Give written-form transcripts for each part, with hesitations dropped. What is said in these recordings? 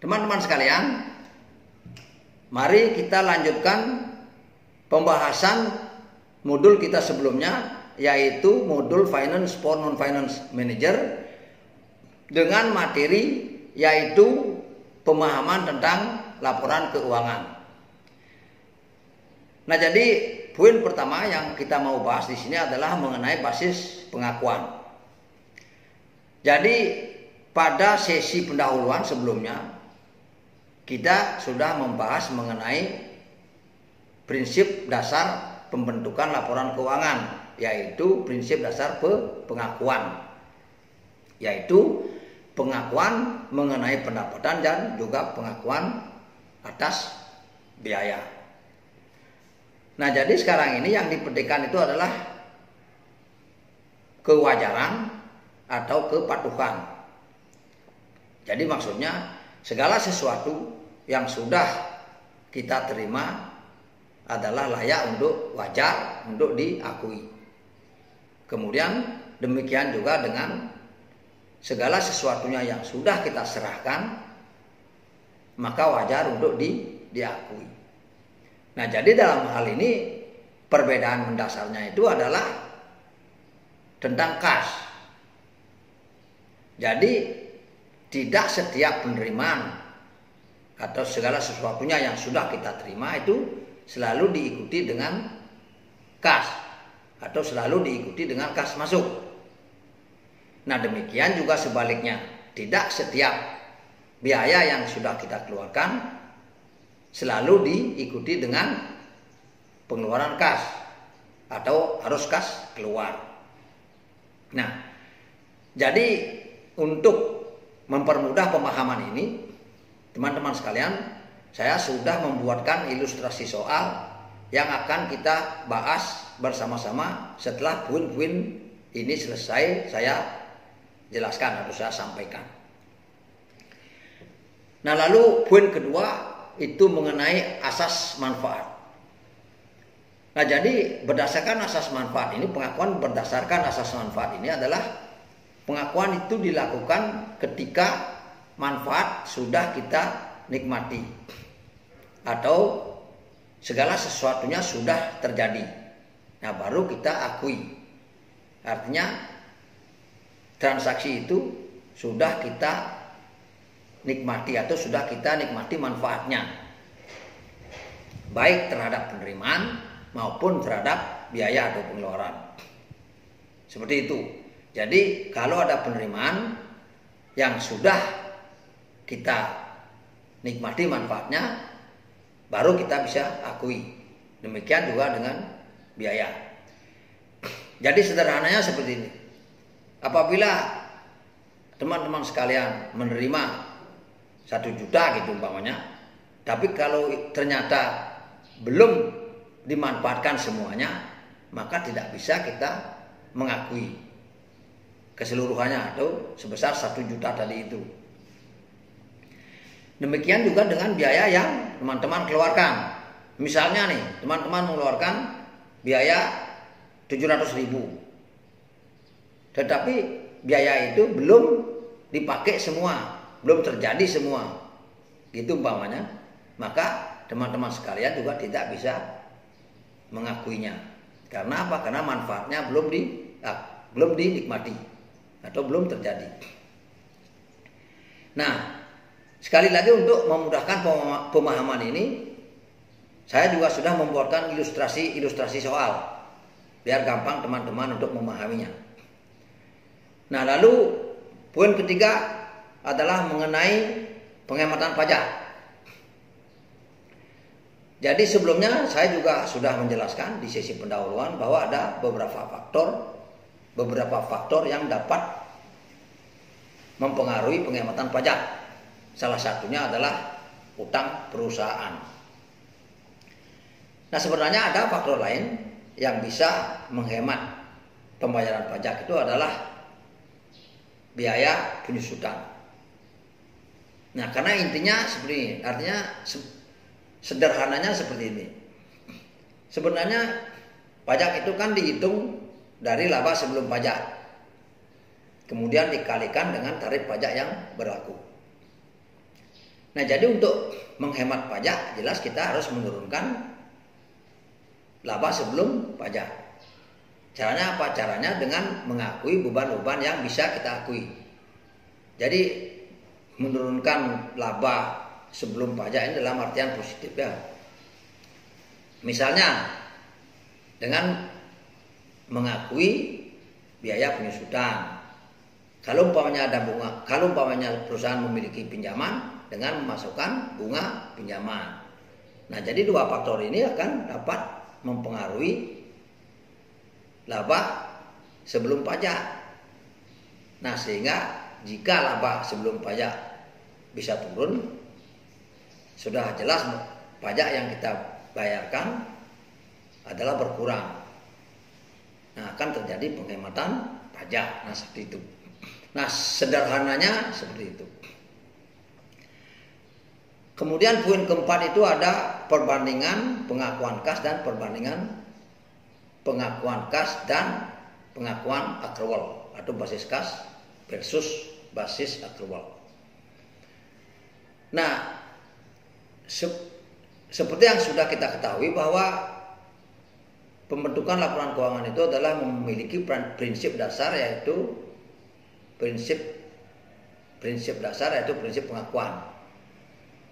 Teman-teman sekalian, mari kita lanjutkan pembahasan modul kita sebelumnya, yaitu modul Finance for Non-Finance Manager dengan materi yaitu pemahaman tentang laporan keuangan. Nah, jadi poin pertama yang kita mau bahas di sini adalah mengenai basis pengakuan. Jadi pada sesi pendahuluan sebelumnya kita sudah membahas mengenai prinsip dasar pembentukan laporan keuangan, yaitu prinsip dasar pengakuan, yaitu pengakuan mengenai pendapatan dan juga pengakuan atas biaya. Nah, jadi sekarang ini yang dipetikkan itu adalah kewajaran atau kepatuhan. Jadi maksudnya segala sesuatu yang sudah kita terima adalah layak untuk wajar untuk diakui. Kemudian demikian juga dengan segala sesuatunya yang sudah kita serahkan, maka wajar untuk diakui. Nah, jadi dalam hal ini perbedaan mendasarnya itu adalah tentang kas. Jadi tidak setiap penerimaan atau segala sesuatunya yang sudah kita terima itu selalu diikuti dengan kas atau selalu diikuti dengan kas masuk. Nah, demikian juga sebaliknya, tidak setiap biaya yang sudah kita keluarkan selalu diikuti dengan pengeluaran kas atau harus kas keluar. Nah, jadi untuk mempermudah pemahaman ini, teman-teman sekalian, saya sudah membuatkan ilustrasi soal yang akan kita bahas bersama-sama setelah poin-poin ini selesai saya jelaskan atau saya sampaikan. Nah, lalu poin kedua itu mengenai asas manfaat. Nah, jadi berdasarkan asas manfaat ini, pengakuan berdasarkan asas manfaat ini adalah pengakuan itu dilakukan ketika manfaat sudah kita nikmati atau segala sesuatunya sudah terjadi. Nah, baru kita akui. Artinya transaksi itu sudah kita nikmati atau sudah kita nikmati manfaatnya, baik terhadap penerimaan maupun terhadap biaya atau pengeluaran. Seperti itu. Jadi kalau ada penerimaan yang sudah kita nikmati manfaatnya, baru kita bisa akui. Demikian juga dengan biaya. Jadi sederhananya seperti ini. Apabila teman-teman sekalian menerima 1 juta gitu umpamanya, tapi kalau ternyata belum dimanfaatkan semuanya, maka tidak bisa kita mengakui keseluruhannya atau sebesar 1 juta tadi itu. Demikian juga dengan biaya yang teman-teman keluarkan. Misalnya nih, teman-teman mengeluarkan biaya 700.000, tetapi biaya itu belum dipakai semua, belum terjadi semua, gitu umpamanya, maka teman-teman sekalian juga tidak bisa mengakuinya. Karena apa? Karena manfaatnya belum dinikmati atau belum terjadi. Nah, sekali lagi untuk memudahkan pemahaman ini, saya juga sudah membuatkan ilustrasi soal biar gampang teman-teman untuk memahaminya. Nah, lalu poin ketiga adalah mengenai penghematan pajak. Jadi sebelumnya saya juga sudah menjelaskan di sesi pendahuluan bahwa ada beberapa faktor yang dapat mempengaruhi penghematan pajak. Salah satunya adalah utang perusahaan. Nah, sebenarnya ada faktor lain yang bisa menghemat pembayaran pajak, itu adalah biaya penyusutan. Nah, karena intinya seperti ini, artinya sederhananya seperti ini. Sebenarnya pajak itu kan dihitung dari laba sebelum pajak, kemudian dikalikan dengan tarif pajak yang berlaku. Nah, jadi untuk menghemat pajak jelas kita harus menurunkan laba sebelum pajak. Caranya apa? Caranya dengan mengakui beban-beban yang bisa kita akui. Jadi menurunkan laba sebelum pajak ini dalam artian positif ya. Misalnya dengan mengakui biaya penyusutan. Kalau umpamanya ada bunga, kalau umpamanya perusahaan memiliki pinjaman dengan memasukkan bunga pinjaman. Nah, jadi dua faktor ini akan dapat mempengaruhi laba sebelum pajak. Nah, sehingga jika laba sebelum pajak bisa turun, sudah jelas pajak yang kita bayarkan adalah berkurang. Nah, akan terjadi penghematan pajak. Nah, seperti itu. Nah, sederhananya seperti itu. Kemudian poin keempat itu ada perbandingan pengakuan kas dan perbandingan pengakuan kas dan pengakuan accrual atau basis kas versus basis accrual. Nah, seperti yang sudah kita ketahui bahwa pembentukan laporan keuangan itu adalah memiliki prinsip dasar yaitu prinsip pengakuan,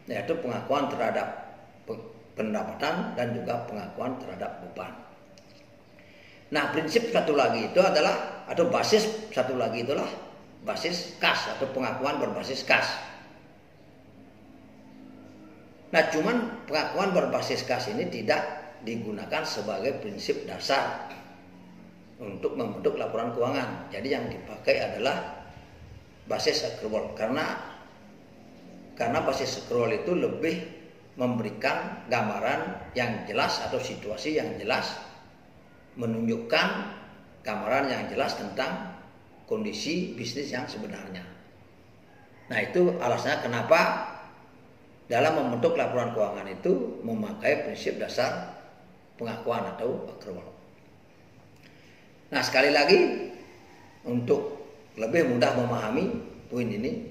yaitu pengakuan terhadap pendapatan dan juga pengakuan terhadap beban. Nah, prinsip satu lagi itu adalah atau basis satu lagi itulah basis kas atau pengakuan berbasis kas. Nah, cuman pengakuan berbasis kas ini tidak digunakan sebagai prinsip dasar untuk membentuk laporan keuangan. Jadi yang dipakai adalah basis accrual karena basis accrual itu lebih memberikan gambaran yang jelas atau situasi yang jelas, menunjukkan gambaran yang jelas tentang kondisi bisnis yang sebenarnya. Nah, itu alasannya kenapa dalam membentuk laporan keuangan itu memakai prinsip dasar pengakuan atau accrual. Nah, sekali lagi untuk lebih mudah memahami poin ini,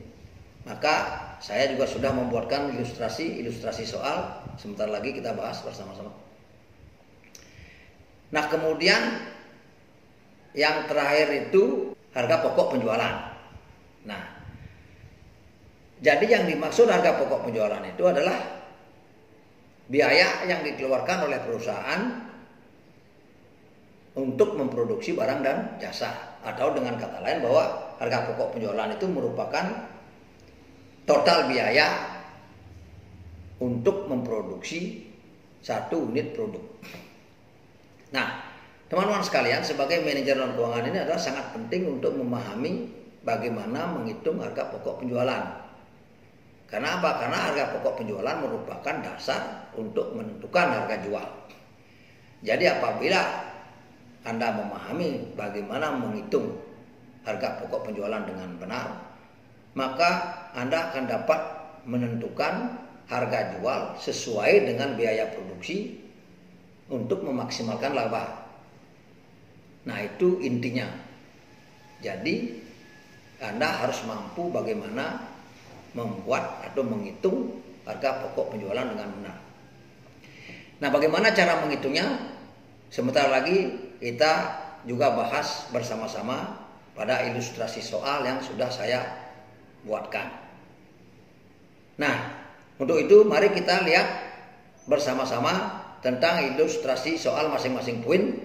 maka saya juga sudah membuatkan ilustrasi soal. Sebentar lagi kita bahas bersama-sama. Nah, kemudian yang terakhir itu harga pokok penjualan. Nah, jadi yang dimaksud harga pokok penjualan itu adalah biaya yang dikeluarkan oleh perusahaan untuk memproduksi barang dan jasa, atau dengan kata lain bahwa harga pokok penjualan itu merupakan total biaya untuk memproduksi satu unit produk. Nah, teman-teman sekalian, sebagai manajer laporan keuangan ini adalah sangat penting untuk memahami bagaimana menghitung harga pokok penjualan. Karena apa? Karena harga pokok penjualan merupakan dasar untuk menentukan harga jual. Jadi apabila Anda memahami bagaimana menghitung harga pokok penjualan dengan benar, maka Anda akan dapat menentukan harga jual sesuai dengan biaya produksi untuk memaksimalkan laba. Nah, itu intinya. Jadi Anda harus mampu bagaimana membuat atau menghitung harga pokok penjualan dengan benar. Nah, bagaimana cara menghitungnya? Sebentar lagi kita juga bahas bersama-sama pada ilustrasi soal yang sudah saya buatkan. Nah, untuk itu mari kita lihat bersama-sama tentang ilustrasi soal masing-masing poin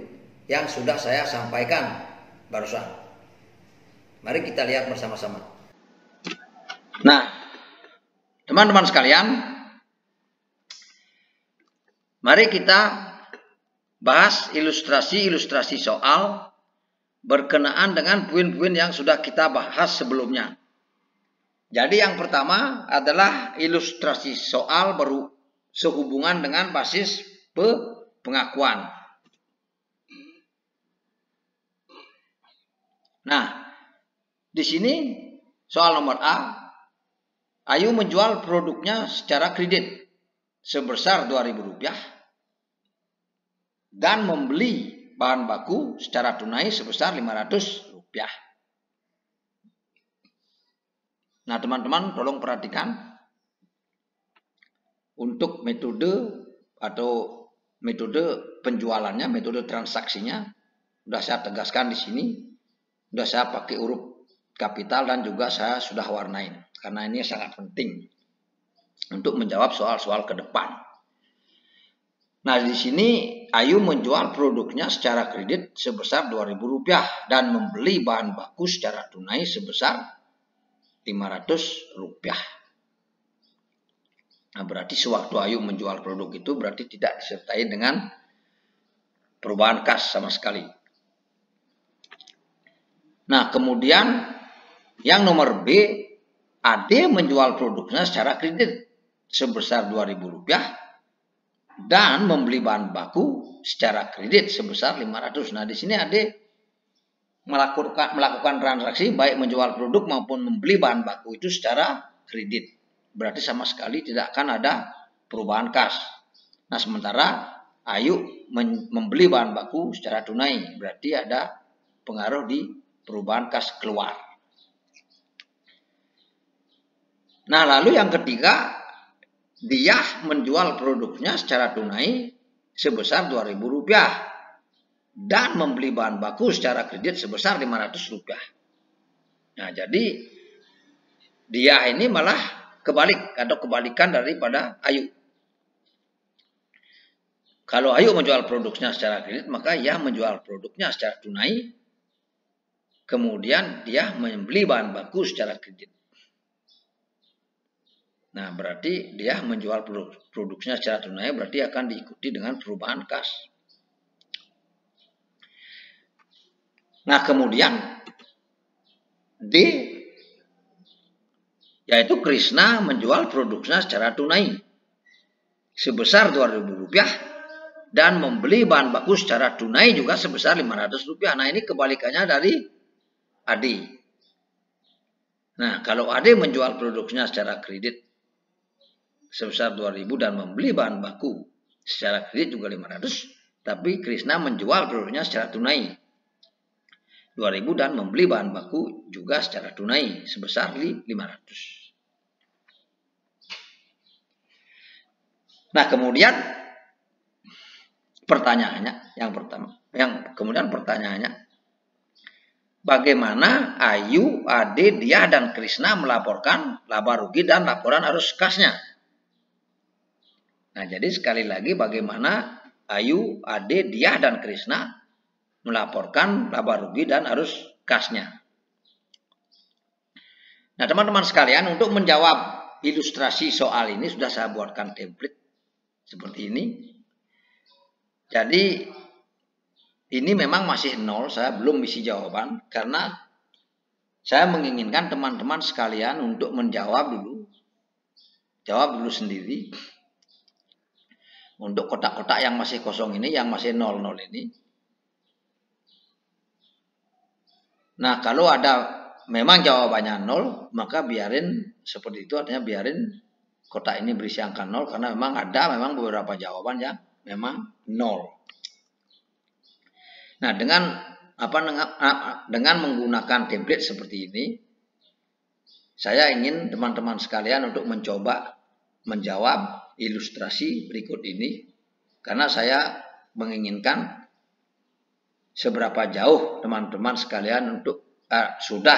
yang sudah saya sampaikan barusan. Mari kita lihat bersama-sama. Nah, teman-teman sekalian, mari kita bahas ilustrasi soal berkenaan dengan poin-poin yang sudah kita bahas sebelumnya. Jadi yang pertama adalah ilustrasi soal sehubungan dengan basis pengakuan. Nah, di sini soal nomor A, Ayu menjual produknya secara kredit sebesar Rp2.000 dan membeli bahan baku secara tunai sebesar Rp500. Nah, teman-teman tolong perhatikan. untuk metode atau metode penjualannya, metode transaksinya sudah saya tegaskan di sini, sudah saya pakai huruf kapital dan juga saya sudah warnain karena ini sangat penting untuk menjawab soal-soal ke depan. Nah, di sini Ayu menjual produknya secara kredit sebesar Rp2.000 dan membeli bahan baku secara tunai sebesar Rp500. Nah, berarti sewaktu Ayu menjual produk itu berarti tidak disertai dengan perubahan kas sama sekali. Nah, kemudian yang nomor B, Ade menjual produknya secara kredit sebesar Rp2.000 dan membeli bahan baku secara kredit sebesar 500. Nah, di sini Ade melakukan transaksi baik menjual produk maupun membeli bahan baku itu secara kredit. Berarti sama sekali tidak akan ada perubahan kas. Nah, sementara Ayu membeli bahan baku secara tunai, berarti ada pengaruh di perubahan kas keluar. Nah, lalu yang ketiga, dia menjual produknya secara tunai sebesar Rp2.000 dan membeli bahan baku secara kredit sebesar Rp500. Nah, jadi dia ini malah kebalik atau kebalikan daripada Ayu. Kalau Ayu menjual produknya secara kredit, maka ia menjual produknya secara tunai, kemudian dia membeli bahan baku secara kredit. Nah, berarti dia menjual produknya secara tunai, berarti akan diikuti dengan perubahan kas. Nah, kemudian D, yaitu Krishna menjual produknya secara tunai sebesar Rp2.000 dan membeli bahan baku secara tunai juga sebesar Rp500. Nah, ini kebalikannya dari Ade. Nah, kalau Ade menjual produknya secara kredit sebesar Rp2.000 dan membeli bahan baku secara kredit juga Rp500, tapi Krishna menjual produknya secara tunai Rp2.000 dan membeli bahan baku juga secara tunai sebesar Rp500. Nah, kemudian pertanyaannya yang pertama, pertanyaannya, bagaimana Ayu, Ade, Dia, dan Krishna melaporkan laba rugi dan laporan arus kasnya? Nah, jadi sekali lagi bagaimana Ayu, Ade, Dia, dan Krishna melaporkan laba rugi dan arus kasnya. Nah, teman-teman sekalian, untuk menjawab ilustrasi soal ini sudah saya buatkan template seperti ini. Jadi ini memang masih nol, saya belum isi jawaban karena saya menginginkan teman-teman sekalian untuk menjawab dulu. Jawab dulu sendiri. Untuk kotak-kotak yang masih kosong ini, yang masih 00 ini. Nah, kalau ada memang jawabannya 0, maka biarin seperti itu, artinya biarin kotak ini berisi angka 0 karena memang beberapa jawaban yang memang 0. Nah, dengan menggunakan template seperti ini, saya ingin teman-teman sekalian untuk mencoba menjawab ilustrasi berikut ini karena saya menginginkan seberapa jauh teman-teman sekalian untuk sudah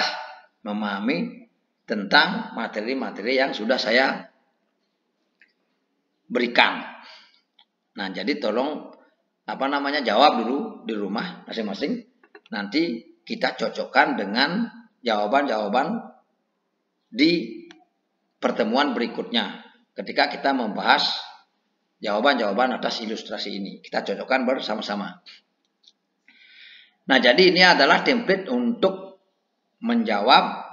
memahami tentang materi-materi yang sudah saya berikan. Nah, jadi tolong jawab dulu di rumah masing-masing. Nanti kita cocokkan dengan jawaban-jawaban di pertemuan berikutnya. Ketika kita membahas jawaban-jawaban atas ilustrasi ini, kita cocokkan bersama-sama. Nah, jadi ini adalah template untuk menjawab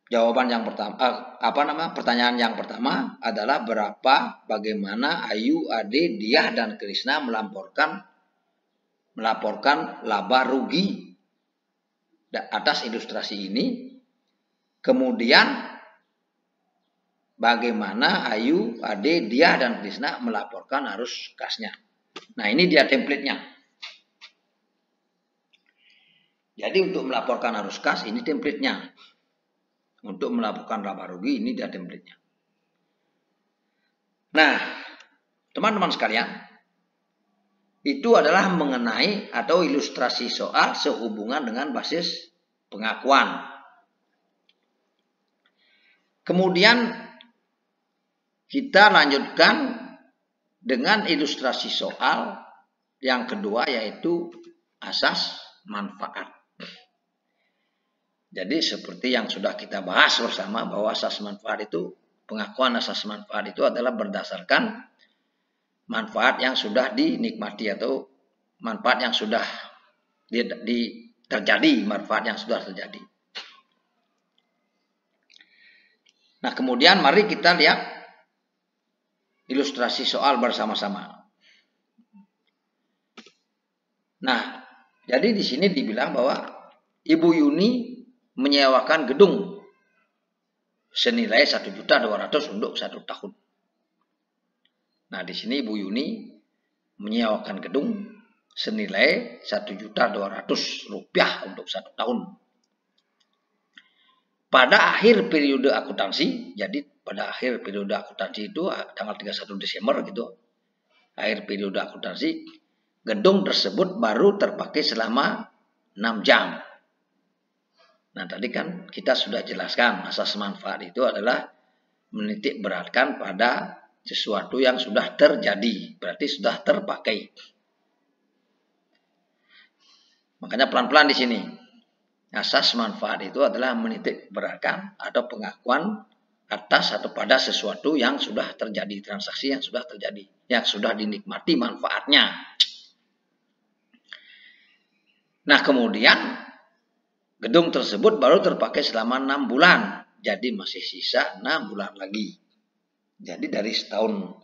jawaban yang pertama. Pertanyaan yang pertama adalah bagaimana Ayu, Ade, Dia, dan Krishna melaporkan laba rugi atas ilustrasi ini. Kemudian bagaimana Ayu, Ade, Dia, dan Krishna melaporkan arus kasnya. Nah, ini dia template-nya. Jadi untuk melaporkan arus kas ini template-nya. Untuk melaporkan laba rugi ini dia template-nya. Nah, teman-teman sekalian, itu adalah mengenai atau ilustrasi soal sehubungan dengan basis pengakuan. Kemudian kita lanjutkan dengan ilustrasi soal yang kedua, yaitu asas manfaat. Jadi seperti yang sudah kita bahas bersama bahwa asas manfaat itu, pengakuan asas manfaat itu adalah berdasarkan manfaat yang sudah dinikmati atau manfaat yang sudah terjadi, manfaat yang sudah terjadi. Nah, kemudian mari kita lihat ilustrasi soal bersama-sama. Nah, jadi di sini dibilang bahwa Ibu Yuni menyewakan gedung senilai 1.200.000 untuk 1 tahun. Nah, di sini Ibu Yuni menyewakan gedung senilai 1.200.000 rupiah untuk 1 tahun. Pada akhir periode akuntansi, jadi pada akhir periode akuntansi itu tanggal 31 Desember gitu, akhir periode akuntansi, gedung tersebut baru terpakai selama 6 jam. Nah, tadi kan kita sudah jelaskan asas manfaat itu adalah menitik beratkan pada sesuatu yang sudah terjadi, berarti sudah terpakai. Makanya pelan-pelan di sini. Asas manfaat itu adalah menitik beratkan atau pengakuan atas atau pada sesuatu yang sudah terjadi, transaksi yang sudah terjadi, yang sudah dinikmati manfaatnya. Nah, kemudian gedung tersebut baru terpakai selama 6 bulan. Jadi masih sisa 6 bulan lagi. Jadi dari setahun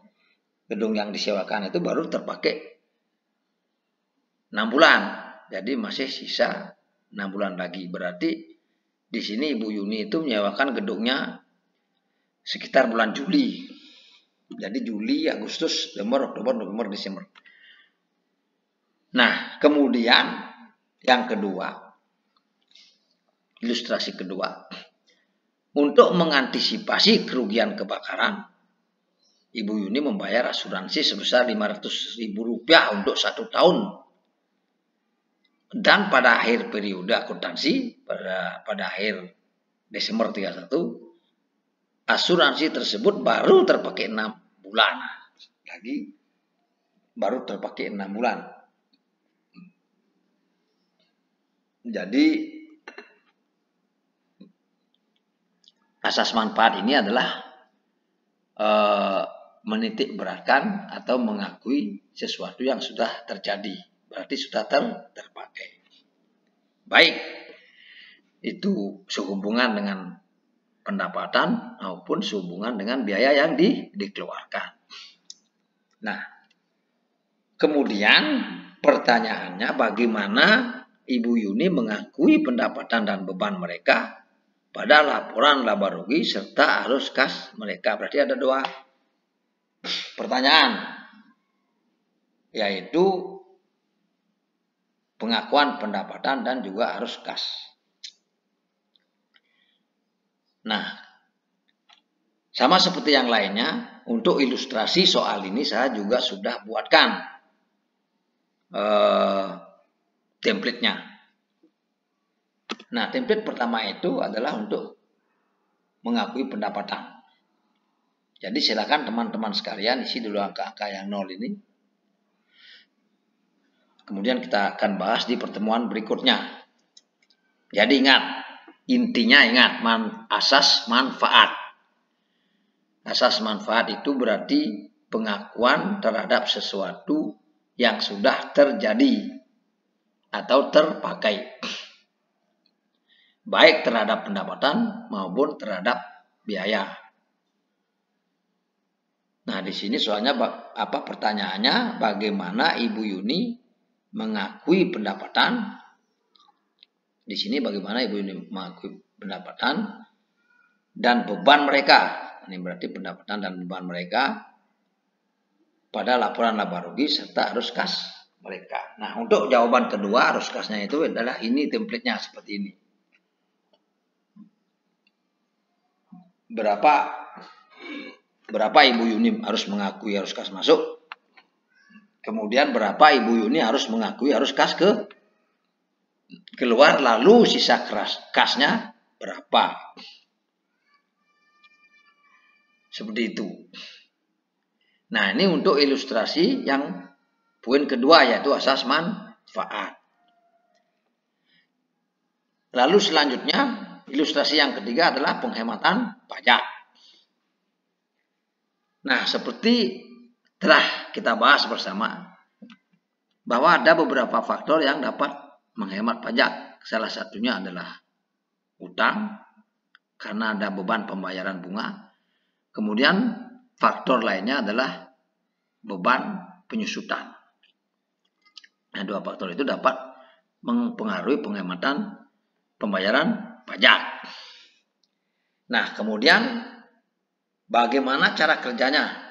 gedung yang disewakan itu baru terpakai 6 bulan. Jadi masih sisa 6 bulan lagi. Berarti di sini Ibu Yuni itu menyewakan gedungnya sekitar bulan Juli. Jadi Juli, Agustus, September, Oktober, November, Desember. Nah, kemudian yang kedua, ilustrasi kedua, untuk mengantisipasi kerugian kebakaran, Ibu Yuni membayar asuransi sebesar 500.000 rupiah untuk 1 tahun. Dan pada akhir periode akuntansi, pada akhir Desember 31, asuransi tersebut baru terpakai 6 bulan. Lagi baru terpakai 6 bulan. Jadi asas manfaat ini adalah menitik beratkan atau mengakui sesuatu yang sudah terjadi. Berarti sudah terpakai. Baik, itu sehubungan dengan pendapatan maupun sehubungan dengan biaya yang dikeluarkan. Nah, kemudian pertanyaannya bagaimana Ibu Yuni mengakui pendapatan dan beban mereka pada laporan laba rugi serta arus kas mereka. Berarti ada 2 pertanyaan, yaitu pengakuan pendapatan dan juga arus kas. Nah, sama seperti yang lainnya, untuk ilustrasi soal ini saya juga sudah buatkan template-nya. Nah, template pertama itu adalah untuk mengakui pendapatan. Jadi silakan teman-teman sekalian isi dulu angka-angka yang 0 ini. Kemudian kita akan bahas di pertemuan berikutnya. Jadi ingat, intinya ingat, asas manfaat. Asas manfaat itu berarti pengakuan terhadap sesuatu yang sudah terjadi atau terpakai. Baik terhadap pendapatan maupun terhadap biaya. Nah, di sini soalnya pertanyaannya, bagaimana Ibu Yuni mengakui pendapatan? Di sini bagaimana Ibu Yuni mengakui pendapatan dan beban mereka? Ini berarti pendapatan dan beban mereka pada laporan laba rugi serta arus kas mereka. Nah, untuk jawaban kedua, arus kasnya itu adalah ini template-nya seperti ini. Berapa berapa Ibu Yuni harus mengakui harus kas masuk. Kemudian berapa Ibu Yuni harus mengakui harus kas keluar, lalu sisa kasnya berapa. Seperti itu. Nah, ini untuk ilustrasi yang poin kedua, yaitu asas manfaat. Lalu selanjutnya, ilustrasi yang ketiga adalah penghematan pajak. Nah, seperti telah kita bahas bersama, bahwa ada beberapa faktor yang dapat menghemat pajak. Salah satunya adalah utang, karena ada beban pembayaran bunga. Kemudian faktor lainnya adalah beban penyusutan. Nah, dua faktor itu dapat mempengaruhi penghematan pembayaran pajak. Nah, kemudian bagaimana cara kerjanya?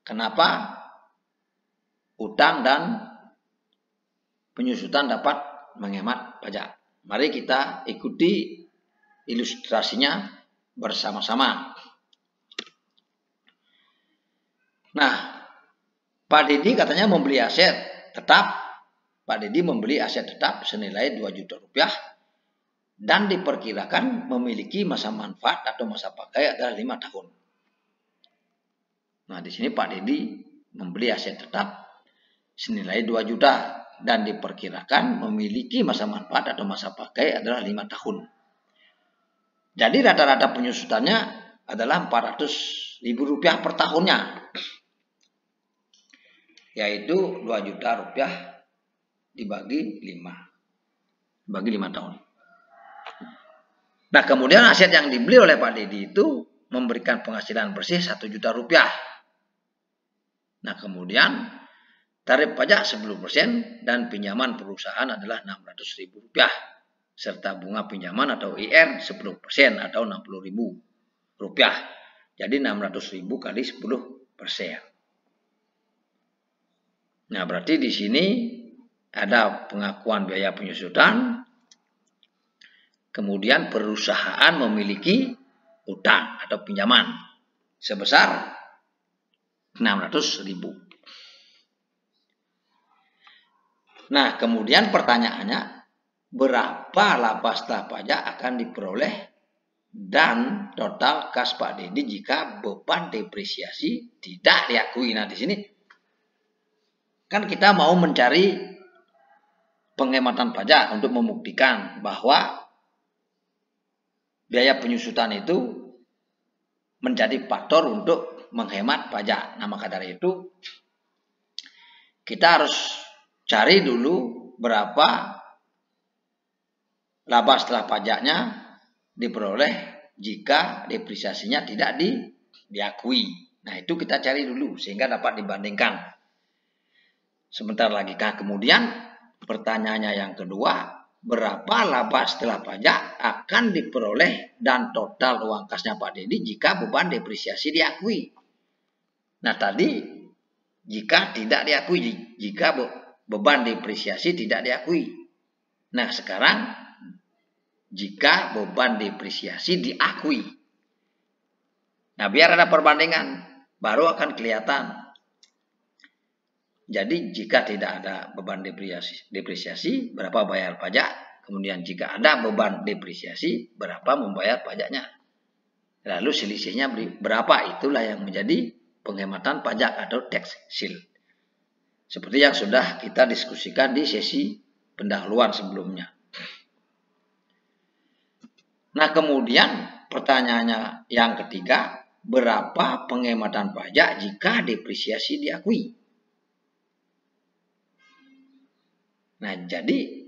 Kenapa utang dan penyusutan dapat menghemat pajak? Mari kita ikuti ilustrasinya bersama-sama. Nah, Pak Dedi katanya membeli aset tetap. Pak Dedi membeli aset tetap senilai 2 juta rupiah dan diperkirakan memiliki masa manfaat atau masa pakai adalah 5 tahun. Nah, di sini Pak Dedi membeli aset tetap senilai 2 juta dan diperkirakan memiliki masa manfaat atau masa pakai adalah 5 tahun. Jadi rata-rata penyusutannya adalah Rp400.000 per tahunnya. Yaitu 2 juta rupiah dibagi 5. Bagi 5 tahun. Nah, kemudian aset yang dibeli oleh Pak Dedi itu memberikan penghasilan bersih 1 juta rupiah. Nah, kemudian tarif pajak 10% dan pinjaman perusahaan adalah Rp600.000 serta bunga pinjaman atau IR 10% atau Rp60.000. Jadi 600.000 kali 10%. Nah, berarti di sini ada pengakuan biaya penyusutan. Kemudian perusahaan memiliki utang atau pinjaman sebesar 600.000. Nah, kemudian pertanyaannya, berapa laba setelah pajak akan diperoleh dan total kas Pak Dedi jika beban depresiasi tidak diakui? Nah, di sini kan kita mau mencari penghematan pajak untuk membuktikan bahwa biaya penyusutan itu menjadi faktor untuk menghemat pajak. Nah, maka dari itu kita harus cari dulu berapa laba setelah pajaknya diperoleh jika depresiasinya tidak diakui. Nah, itu kita cari dulu sehingga dapat dibandingkan. Sebentar lagi. Nah, kemudian pertanyaannya yang kedua, berapa laba setelah pajak akan diperoleh dan total uang kasnya Pak Dedi jika beban depresiasi diakui? Nah, tadi jika tidak diakui, jika beban depresiasi tidak diakui. Nah, sekarang jika beban depresiasi diakui. Nah, biar ada perbandingan, baru akan kelihatan. Jadi jika tidak ada beban depresiasi, berapa bayar pajak? Kemudian jika ada beban depresiasi, berapa membayar pajaknya? Lalu selisihnya berapa? Itulah yang menjadi penghematan pajak atau tax shield. Seperti yang sudah kita diskusikan di sesi pendahuluan sebelumnya. Nah, kemudian pertanyaannya yang ketiga, berapa penghematan pajak jika depresiasi diakui? Nah, jadi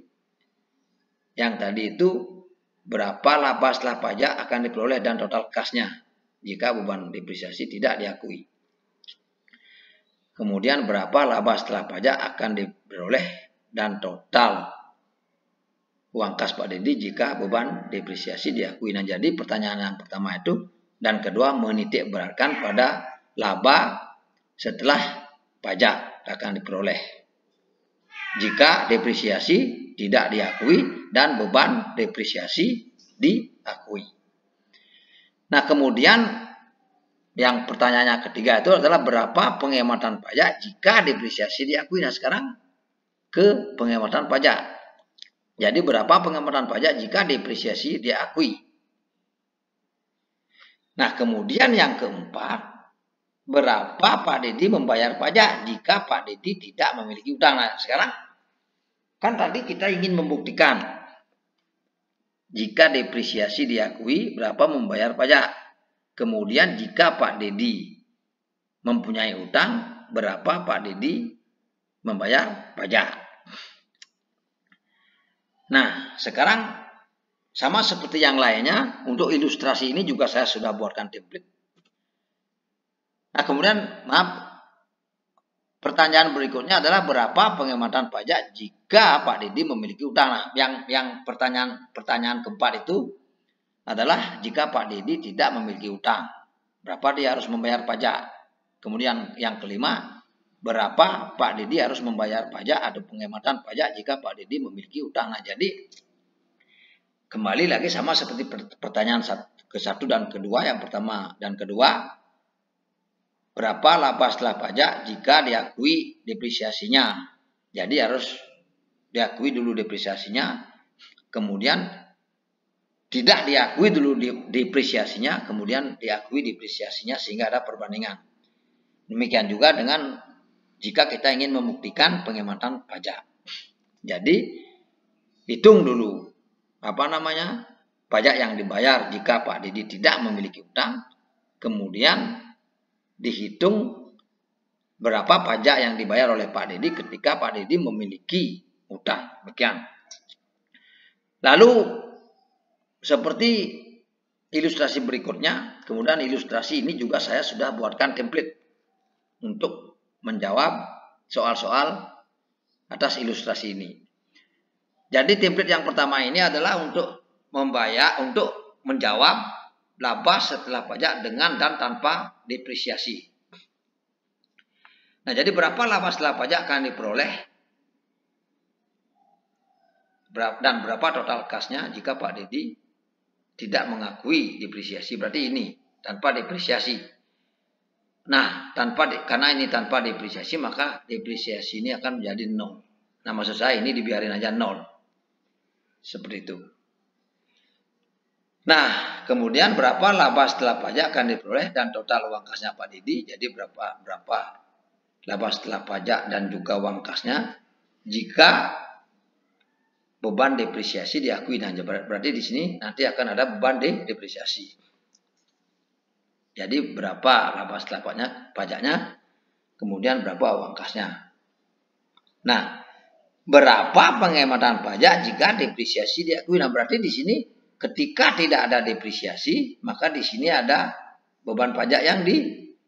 yang tadi itu berapa laba setelah pajak akan diperoleh dan total kasnya jika beban depresiasi tidak diakui. Kemudian berapa laba setelah pajak akan diperoleh dan total uang kas Pak Dedi jika beban depresiasi diakui. Nah, jadi pertanyaan yang pertama itu dan kedua menitik beratkan pada laba setelah pajak akan diperoleh jika depresiasi tidak diakui dan beban depresiasi diakui. Nah, kemudian yang pertanyaannya ketiga itu adalah berapa penghematan pajak jika depresiasi diakui. Nah sekarang ke penghematan pajak. Jadi berapa penghematan pajak jika depresiasi diakui. Nah kemudian yang keempat, berapa Pak Dedi membayar pajak jika Pak Dedi tidak memiliki utang. Nah sekarang kan tadi kita ingin membuktikan jika depresiasi diakui berapa membayar pajak. Kemudian jika Pak Dedi mempunyai utang, berapa Pak Dedi membayar pajak. Nah, sekarang sama seperti yang lainnya, untuk ilustrasi ini juga saya sudah buatkan template. Nah, kemudian pertanyaan berikutnya adalah berapa penghematan pajak jika Pak Dedi memiliki utang. Nah, yang pertanyaan keempat itu adalah jika Pak Dedi tidak memiliki utang, berapa dia harus membayar pajak. Kemudian yang kelima, berapa Pak Dedi harus membayar pajak atau penghematan pajak jika Pak Dedi memiliki utang. Nah, jadi kembali lagi sama seperti pertanyaan ke-1 dan kedua, yang pertama dan kedua, berapa laba setelah pajak jika diakui depresiasinya. Jadi harus diakui dulu depresiasinya, kemudian tidak diakui dulu depresiasinya, kemudian diakui depresiasinya sehingga ada perbandingan. Demikian juga dengan jika kita ingin membuktikan penghematan pajak. Jadi hitung dulu pajak yang dibayar jika Pak Dedi tidak memiliki utang, kemudian dihitung berapa pajak yang dibayar oleh Pak Dedi ketika Pak Dedi memiliki utang. Demikian. Lalu seperti ilustrasi berikutnya, kemudian ilustrasi ini juga saya sudah buatkan template untuk menjawab soal-soal atas ilustrasi ini. Jadi template yang pertama ini adalah untuk menjawab laba setelah pajak dengan dan tanpa depresiasi. Nah, jadi berapa laba setelah pajak akan diperoleh dan berapa total kasnya jika Pak Dedi tidak mengakui depresiasi. Berarti ini tanpa depresiasi. Nah, karena ini tanpa depresiasi, maka depresiasi ini akan menjadi 0. Nah, maksud saya ini dibiarin aja 0. Seperti itu. Nah, kemudian berapa laba setelah pajak akan diperoleh dan total uang kasnya Pak Dedi. Jadi berapa laba setelah pajak dan juga uang kasnya jika beban depresiasi diakui. Nah, berarti di sini nanti akan ada beban depresiasi. Jadi berapa laba setelah pajaknya, kemudian berapa uang kasnya. Nah, berapa penghematan pajak jika depresiasi diakui. Nah, berarti di sini ketika tidak ada depresiasi, maka di sini ada beban pajak yang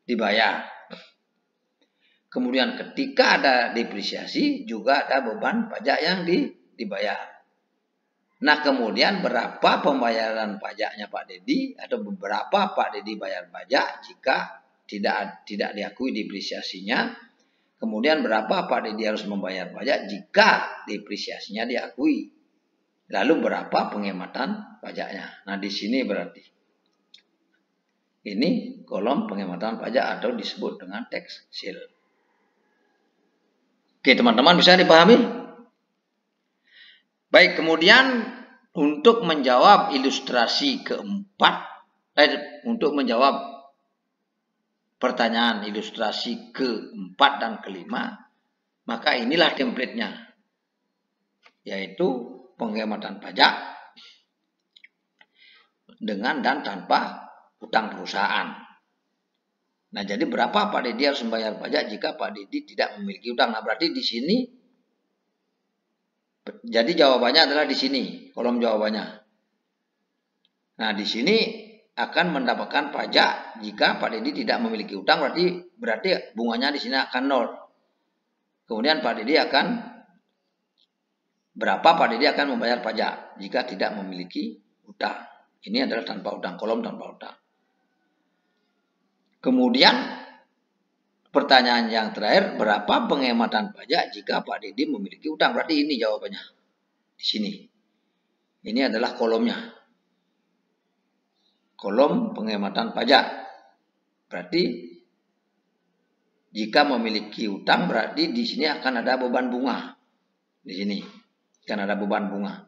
dibayar. Kemudian ketika ada depresiasi juga ada beban pajak yang dibayar. Nah, kemudian berapa pembayaran pajaknya Pak Dedi atau beberapa Pak Dedi bayar pajak jika tidak diakui depresiasinya. Kemudian berapa Pak Dedi harus membayar pajak jika depresiasinya diakui. Lalu berapa penghematan pajaknya. Nah, di sini berarti ini kolom penghematan pajak atau disebut dengan tax shield. Oke, teman-teman bisa dipahami? Baik, kemudian untuk menjawab ilustrasi keempat, untuk menjawab pertanyaan ilustrasi keempat dan kelima, maka inilah template-nya, yaitu penghematan pajak dengan dan tanpa utang perusahaan. Nah, jadi berapa Pak Dedi harus membayar pajak jika Pak Dedi tidak memiliki utang? Nah, berarti di sini, jadi jawabannya adalah di sini, kolom jawabannya. Nah, di sini akan mendapatkan pajak jika Pak Dedi tidak memiliki utang, berarti bunganya di sini akan 0. Kemudian Pak Dedi berapa Pak Dedi akan membayar pajak jika tidak memiliki utang. Ini adalah tanpa utang, kolom tanpa utang. Kemudian pertanyaan yang terakhir, berapa penghematan pajak jika Pak Dedi memiliki utang? Berarti ini jawabannya. Di sini. Ini adalah kolomnya. Kolom penghematan pajak. Berarti jika memiliki utang berarti di sini akan ada beban bunga. Di sini akan ada beban bunga.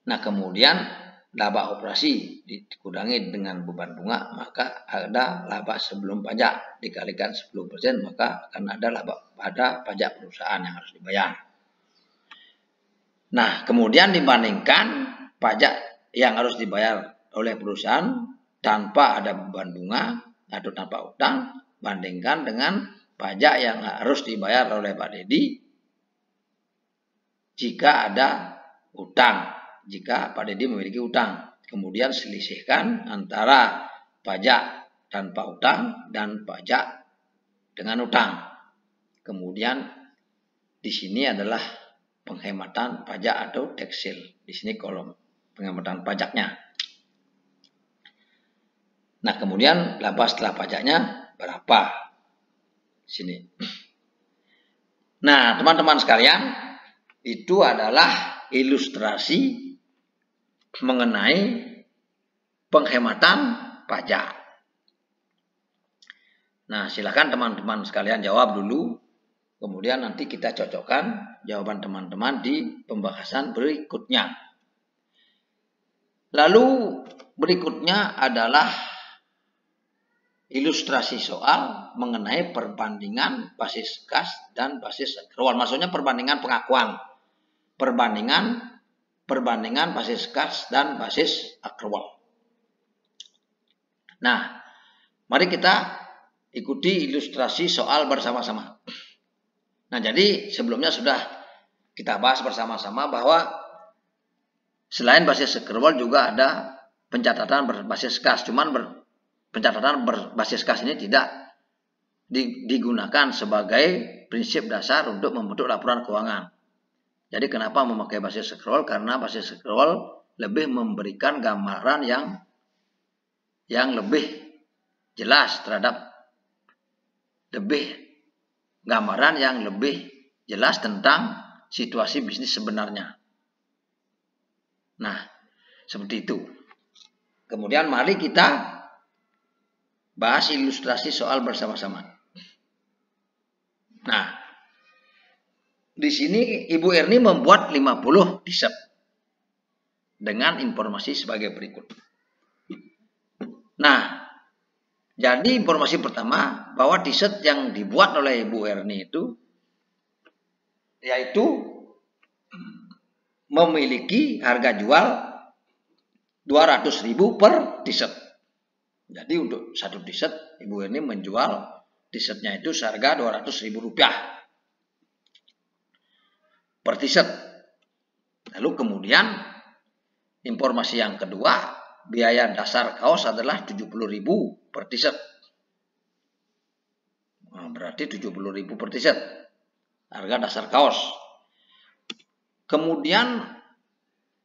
Nah, kemudian laba operasi dikurangi dengan beban bunga, maka ada laba sebelum pajak dikalikan 10%, maka akan ada pajak perusahaan yang harus dibayar. Nah, kemudian dibandingkan pajak yang harus dibayar oleh perusahaan tanpa ada beban bunga atau tanpa utang, bandingkan dengan pajak yang harus dibayar oleh Pak Dedi jika ada utang. Jika Pak Dedi memiliki utang, kemudian selisihkan antara pajak tanpa utang dan pajak dengan utang. Kemudian di sini adalah penghematan pajak atau taxil. Di sini kolom penghematan pajaknya. Nah, kemudian laba setelah pajaknya berapa? Sini. Nah, teman-teman sekalian, itu adalah ilustrasi mengenai penghematan pajak. Nah, silakan teman-teman sekalian jawab dulu. Kemudian nanti kita cocokkan jawaban teman-teman di pembahasan berikutnya. Lalu berikutnya adalah ilustrasi soal mengenai perbandingan basis kas dan basis accrual. Maksudnya perbandingan pengakuan. Perbandingan basis kas dan basis accrual. Nah, mari kita ikuti ilustrasi soal bersama-sama. Nah, jadi sebelumnya sudah kita bahas bersama-sama bahwa selain basis accrual juga ada pencatatan berbasis kas. Cuman pencatatan berbasis kas ini tidak digunakan sebagai prinsip dasar untuk membentuk laporan keuangan. Jadi kenapa memakai basis accrual? Karena basis accrual lebih memberikan gambaran yang lebih jelas gambaran yang lebih jelas tentang situasi bisnis sebenarnya. Nah, seperti itu. Kemudian mari kita bahas ilustrasi soal bersama-sama. Nah, di sini Ibu Erni membuat 50 t-shirt dengan informasi sebagai berikut. Nah, jadi informasi pertama bahwa t-shirt yang dibuat oleh Ibu Erni itu yaitu memiliki harga jual 200.000 per t-shirt. Jadi untuk satu t-shirt Ibu Erni menjual t-shirtnya itu seharga Rp200.000 per t-shirt. Lalu kemudian informasi yang kedua, biaya dasar kaos adalah 70.000 per t-shirt. Nah, berarti 70.000 per t-shirt harga dasar kaos. Kemudian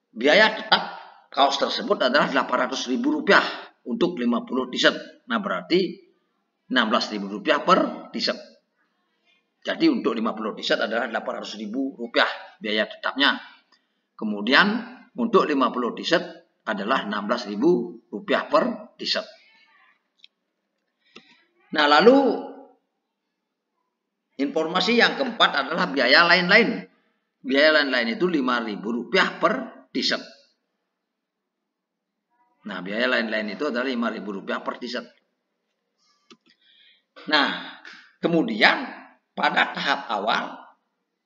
biaya tetap kaos tersebut adalah Rp800.000 untuk 50 t-shirt. Nah, berarti Rp16.000 per t-shirt. Jadi untuk 50 t-shirt adalah Rp800.000 biaya tetapnya. Kemudian untuk 50 t-shirt adalah Rp16.000 per t-shirt. Nah, lalu informasi yang keempat adalah biaya lain-lain. Biaya lain-lain itu Rp5.000 per t-shirt. Nah, biaya lain-lain itu adalah Rp5.000 per t-shirt. Nah, kemudian pada tahap awal,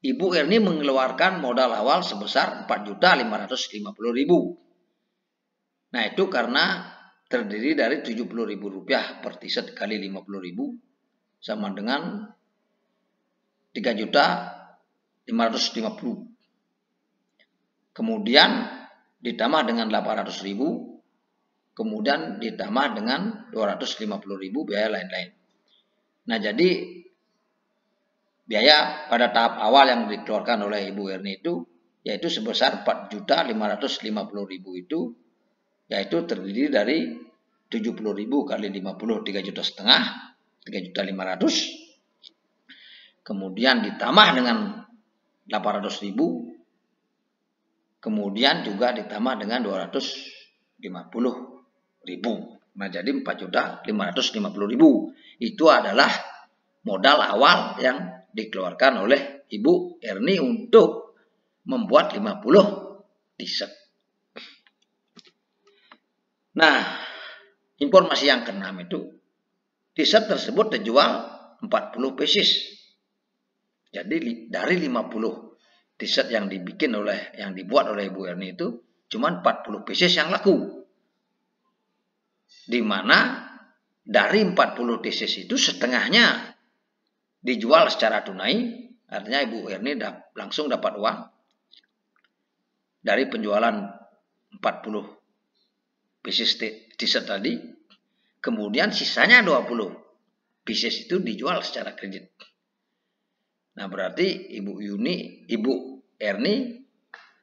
Ibu Erni mengeluarkan modal awal sebesar Rp4.550.000. Nah, itu karena terdiri dari Rp70.000 per t-shirt kali 50.000 sama dengan 3.550.000. Kemudian ditambah dengan 800.000, kemudian ditambah dengan 250.000 biaya lain-lain. Nah, jadi biaya pada tahap awal yang dikeluarkan oleh Ibu Erni itu yaitu sebesar 4.550.000 itu yaitu terdiri dari 70.000 kali 50 3.500.000, kemudian ditambah dengan 800.000, kemudian juga ditambah dengan 250.000. Nah, jadi 4.550.000 itu adalah modal awal yang dikeluarkan oleh Ibu Erni untuk membuat 50 t-shirt. Nah, informasi yang keenam itu t-shirt tersebut terjual 40 pieces. Jadi dari 50 t-shirt yang dibuat oleh Ibu Erni itu cuma 40 pieces yang laku. Di mana dari 40 pieces itu setengahnya dijual secara tunai, artinya Ibu Erni langsung dapat uang dari penjualan 40 pieces t-shirt tadi. Kemudian sisanya 20 pieces itu dijual secara kredit. Nah, berarti Ibu Erni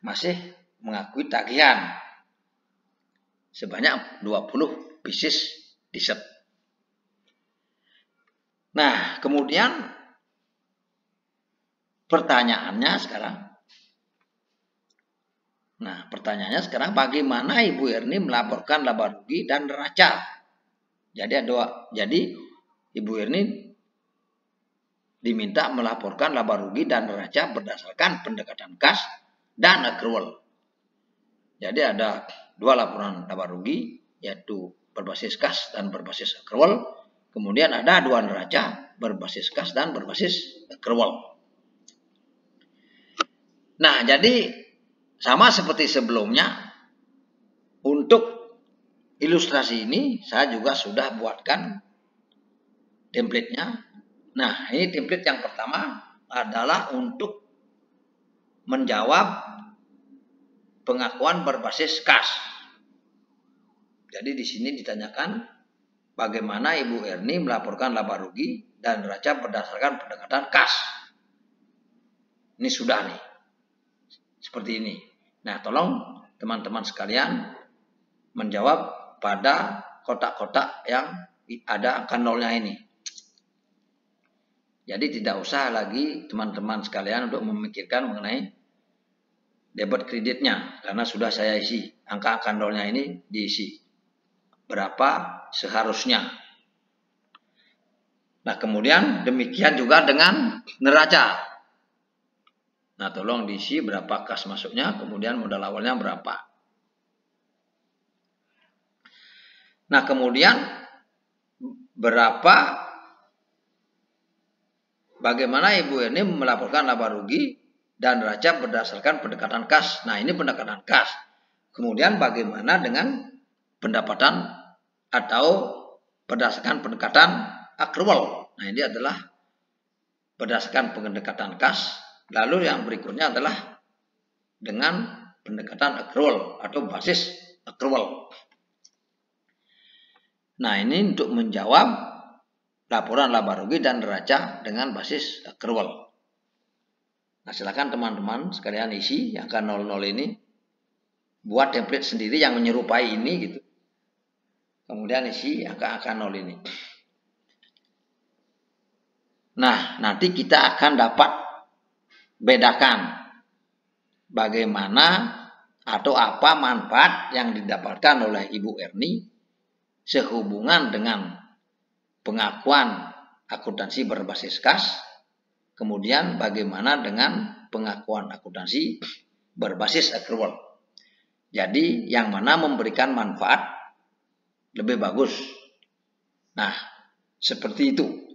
masih mengakui tagihan sebanyak 20 pieces t-shirt. Nah, kemudian pertanyaannya sekarang, bagaimana Ibu Erni melaporkan laba rugi dan neraca? Jadi Ibu Erni diminta melaporkan laba rugi dan neraca berdasarkan pendekatan kas dan accrual. Jadi ada 2 laporan laba rugi, yaitu berbasis kas dan berbasis accrual. Kemudian ada 2 neraca berbasis kas dan berbasis accrual. Nah, jadi sama seperti sebelumnya, untuk ilustrasi ini saya juga sudah buatkan template-nya. Nah, ini template yang pertama adalah untuk menjawab pengakuan berbasis kas. Jadi di sini ditanyakan bagaimana Ibu Erni melaporkan laba rugi dan neraca berdasarkan pendekatan kas. Ini sudah nih. Seperti ini. Nah, tolong teman-teman sekalian menjawab pada kotak-kotak yang ada angka nolnya ini. Jadi tidak usah lagi teman-teman sekalian untuk memikirkan mengenai debit kreditnya, karena sudah saya isi. Angka-angka nolnya ini diisi. Berapa seharusnya. Nah, kemudian demikian juga dengan neraca. Nah, tolong diisi berapa kas masuknya, kemudian modal awalnya berapa. Nah, kemudian bagaimana Ibu Erni melaporkan laba rugi dan neraca berdasarkan pendekatan kas. Nah, ini pendekatan kas. Kemudian bagaimana dengan pendapatan atau berdasarkan pendekatan accrual. Nah, ini adalah berdasarkan pendekatan kas. Lalu yang berikutnya adalah dengan pendekatan accrual atau basis accrual. Nah, ini untuk menjawab laporan laba rugi dan neraca dengan basis accrual. Nah, silakan teman-teman sekalian isi angka 00 ini. Buat template sendiri yang menyerupai ini gitu. Kemudian isi angka-angka 0 ini. Nah, nanti kita akan dapat bedakan bagaimana atau apa manfaat yang didapatkan oleh Ibu Erni sehubungan dengan pengakuan akuntansi berbasis kas, kemudian bagaimana dengan pengakuan akuntansi berbasis accrual. Jadi yang mana memberikan manfaat lebih bagus. Nah, seperti itu.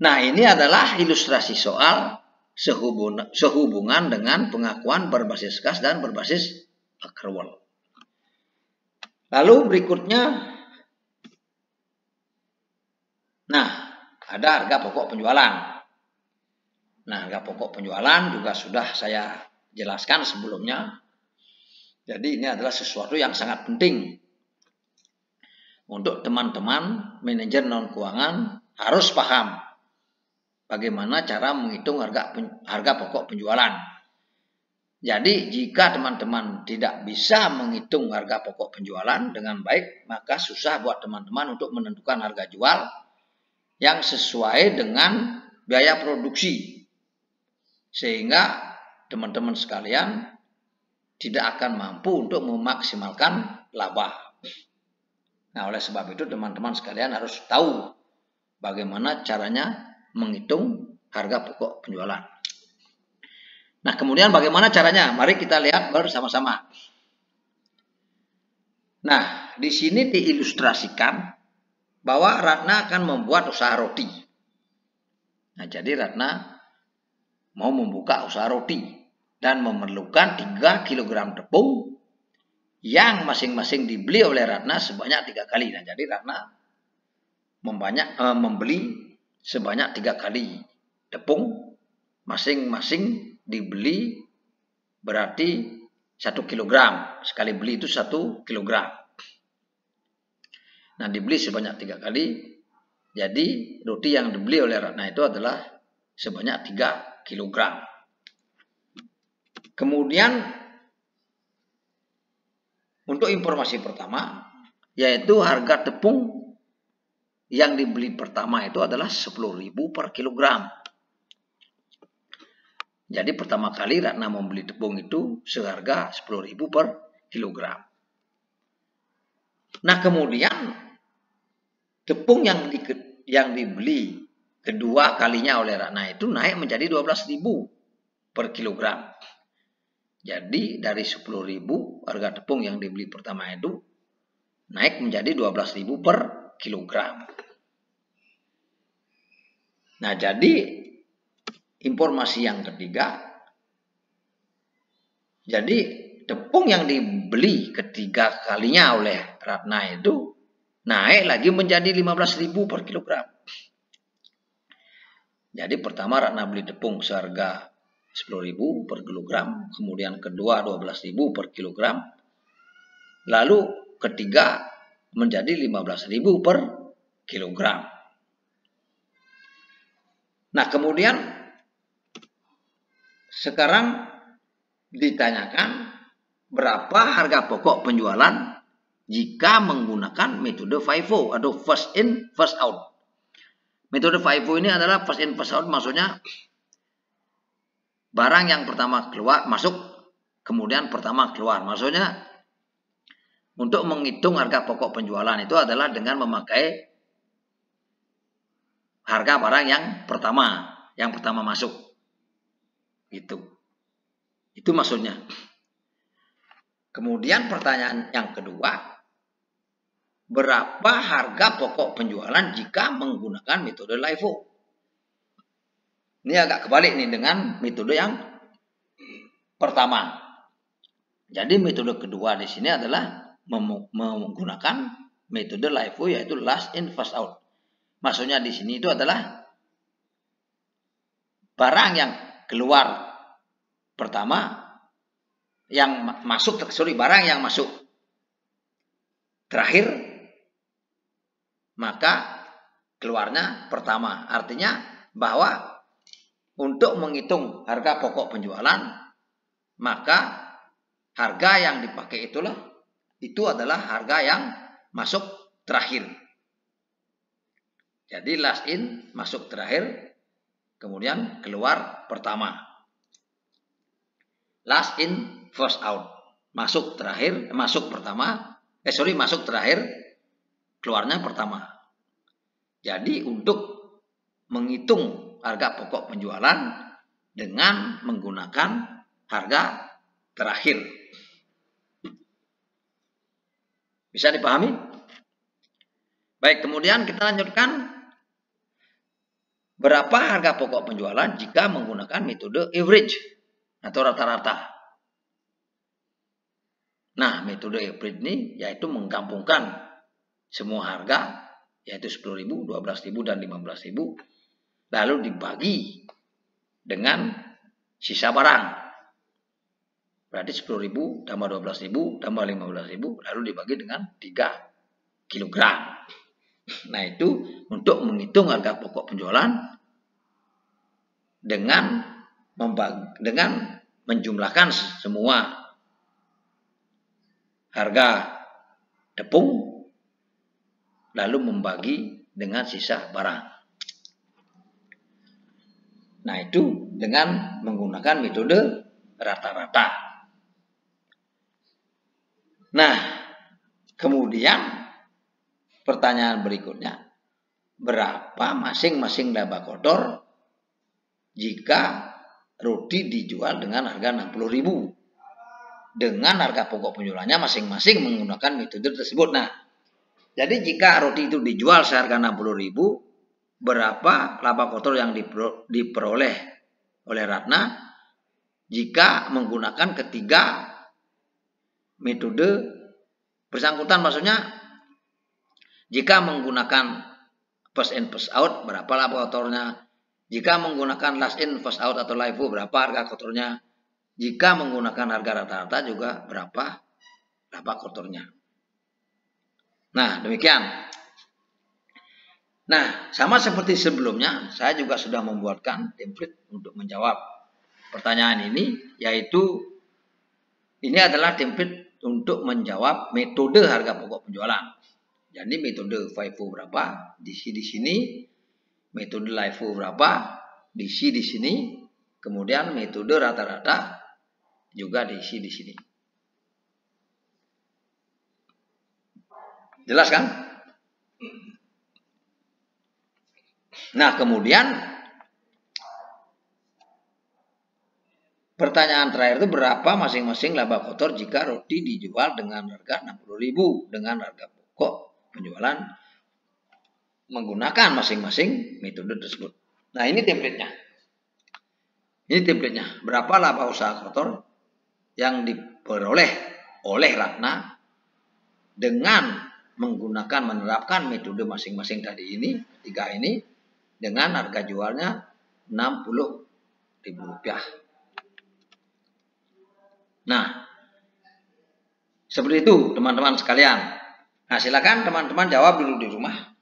Nah, ini adalah ilustrasi soal sehubungan dengan pengakuan berbasis kas dan berbasis accrual. Lalu berikutnya, nah, ada harga pokok penjualan. Nah, harga pokok penjualan juga sudah saya jelaskan sebelumnya. Jadi ini adalah sesuatu yang sangat penting untuk teman-teman manajer non keuangan harus paham bagaimana cara menghitung harga pokok penjualan. Jadi jika teman-teman tidak bisa menghitung harga pokok penjualan dengan baik, maka susah buat teman-teman untuk menentukan harga jual yang sesuai dengan biaya produksi. Sehingga teman-teman sekalian tidak akan mampu untuk memaksimalkan laba. Nah, oleh sebab itu teman-teman sekalian harus tahu bagaimana caranya menghitung harga pokok penjualan. Nah, kemudian bagaimana caranya? Mari kita lihat bersama-sama. Nah, di sini diilustrasikan bahwa Ratna akan membuat usaha roti. Nah, jadi Ratna mau membuka usaha roti dan memerlukan 3 kg tepung yang masing-masing dibeli oleh Ratna sebanyak 3 kali. Nah, jadi Ratna membeli sebanyak 3 kali tepung, masing-masing dibeli berarti 1 kg. Sekali beli itu 1 kg. Nah, dibeli sebanyak 3 kali. Jadi roti yang dibeli oleh Ratna itu adalah sebanyak 3 kg. Kemudian untuk informasi pertama, yaitu harga tepung yang dibeli pertama itu adalah 10.000 per kilogram. Jadi pertama kali Ratna membeli tepung itu seharga 10.000 per kilogram. Nah, kemudian tepung yang dibeli kedua kalinya oleh Ratna itu naik menjadi 12.000 per kilogram. Jadi dari 10.000 harga tepung yang dibeli pertama itu naik menjadi 12.000 per kilogram. Nah, jadi informasi yang ketiga, jadi tepung yang dibeli ketiga kalinya oleh Ratna itu naik lagi menjadi 15.000 per kilogram. Jadi pertama Ratna beli tepung seharga 10.000 per kilogram, kemudian kedua 12.000 per kilogram, lalu ketiga menjadi 15.000 per kilogram. Nah, kemudian sekarang ditanyakan berapa harga pokok penjualan jika menggunakan metode FIFO atau first in first out. Metode FIFO ini adalah first in first out, maksudnya barang yang pertama keluar masuk, kemudian pertama keluar. Maksudnya untuk menghitung harga pokok penjualan itu adalah dengan memakai harga barang yang pertama masuk. Itu maksudnya. Kemudian pertanyaan yang kedua, berapa harga pokok penjualan jika menggunakan metode LIFO? Ini agak kebalik nih dengan metode yang pertama. Jadi metode kedua di sini adalah menggunakan metode LIFO, yaitu last in first out. Maksudnya di sini itu adalah barang yang keluar pertama, barang yang masuk terakhir, maka keluarnya pertama. Artinya bahwa untuk menghitung harga pokok penjualan, maka harga yang dipakai itu adalah harga yang masuk terakhir. Jadi last in masuk terakhir, kemudian keluar pertama. Last in first out, masuk terakhir, masuk terakhir, keluarnya pertama. Jadi untuk menghitung harga pokok penjualan dengan menggunakan harga terakhir. Bisa dipahami? Baik, kemudian kita lanjutkan. Berapa harga pokok penjualan jika menggunakan metode average atau rata-rata? Nah, metode average ini yaitu menggabungkan semua harga, yaitu 10.000, 12.000, dan 15.000, lalu dibagi dengan sisa barang. Berarti 10.000 tambah 12.000 tambah 15.000, lalu dibagi dengan 3 kg. Nah, itu untuk menghitung harga pokok penjualan dengan menjumlahkan semua harga tepung lalu membagi dengan sisa barang. Nah, itu dengan menggunakan metode rata-rata. Nah, Kemudian pertanyaan berikutnya, berapa masing-masing laba kotor jika roti dijual dengan harga 60.000? Dengan harga pokok penjualannya masing-masing menggunakan metode tersebut. Nah, jadi jika roti itu dijual seharga 60.000, berapa laba kotor yang diperoleh oleh Ratna jika menggunakan ketiga metode bersangkutan? Maksudnya, jika menggunakan first in first out, berapa laba kotornya? Jika menggunakan last in first out atau LIFO, berapa harga kotornya? Jika menggunakan harga rata-rata juga berapa laba kotornya? Nah, demikian. Nah, sama seperti sebelumnya, saya juga sudah membuatkan template untuk menjawab pertanyaan ini, yaitu ini adalah template untuk menjawab metode harga pokok penjualan. Jadi metode FIFO berapa, diisi di sini, metode LIFO berapa, diisi di sini, kemudian metode rata-rata juga diisi di sini. Jelas kan? Nah, kemudian pertanyaan terakhir itu berapa masing-masing laba kotor jika roti dijual dengan harga 60.000 dengan harga pokok penjualan menggunakan masing-masing metode tersebut. Nah, ini template-nya. Ini template-nya. Berapa laba usaha kotor yang diperoleh oleh Ratna dengan menerapkan metode masing-masing tadi ini, tiga ini, dengan harga jualnya Rp60.000. Nah, seperti itu teman-teman sekalian. Nah, silakan teman-teman jawab dulu di rumah.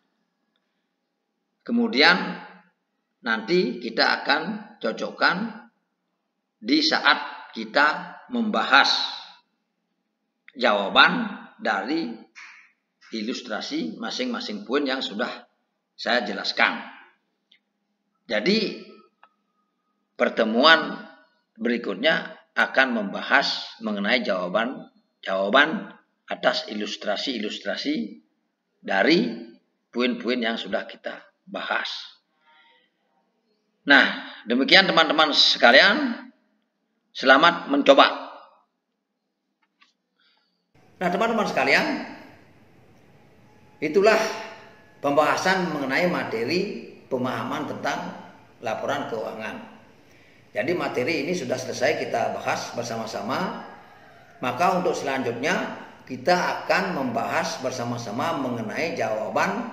Kemudian nanti kita akan cocokkan di saat kita membahas jawaban dari ilustrasi masing-masing poin yang sudah saya jelaskan. Jadi pertemuan berikutnya akan membahas mengenai jawaban atas ilustrasi-ilustrasi dari poin-poin yang sudah kita bahas. Nah, demikian teman-teman sekalian. Selamat mencoba. Nah, teman-teman sekalian, itulah pembahasan mengenai materi pemahaman tentang laporan keuangan. Jadi materi ini sudah selesai kita bahas bersama-sama. Maka untuk selanjutnya kita akan membahas bersama-sama mengenai jawaban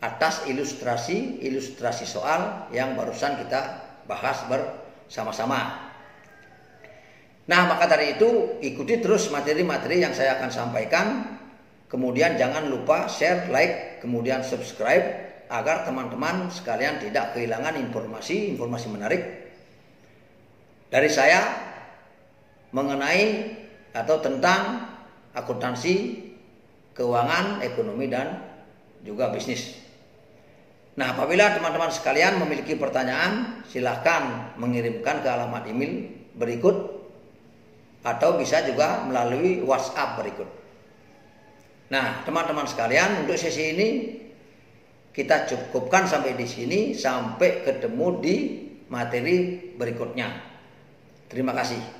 atas ilustrasi soal yang barusan kita bahas bersama-sama. Nah, maka dari itu ikuti terus materi-materi yang saya akan sampaikan. Kemudian jangan lupa share, like, kemudian subscribe agar teman-teman sekalian tidak kehilangan informasi menarik dari saya mengenai atau tentang akuntansi, keuangan, ekonomi, dan juga bisnis. Nah, apabila teman-teman sekalian memiliki pertanyaan, silahkan mengirimkan ke alamat email berikut atau bisa juga melalui WhatsApp berikut. Nah, teman-teman sekalian, untuk sesi ini kita cukupkan sampai di sini, sampai ketemu di materi berikutnya. Terima kasih.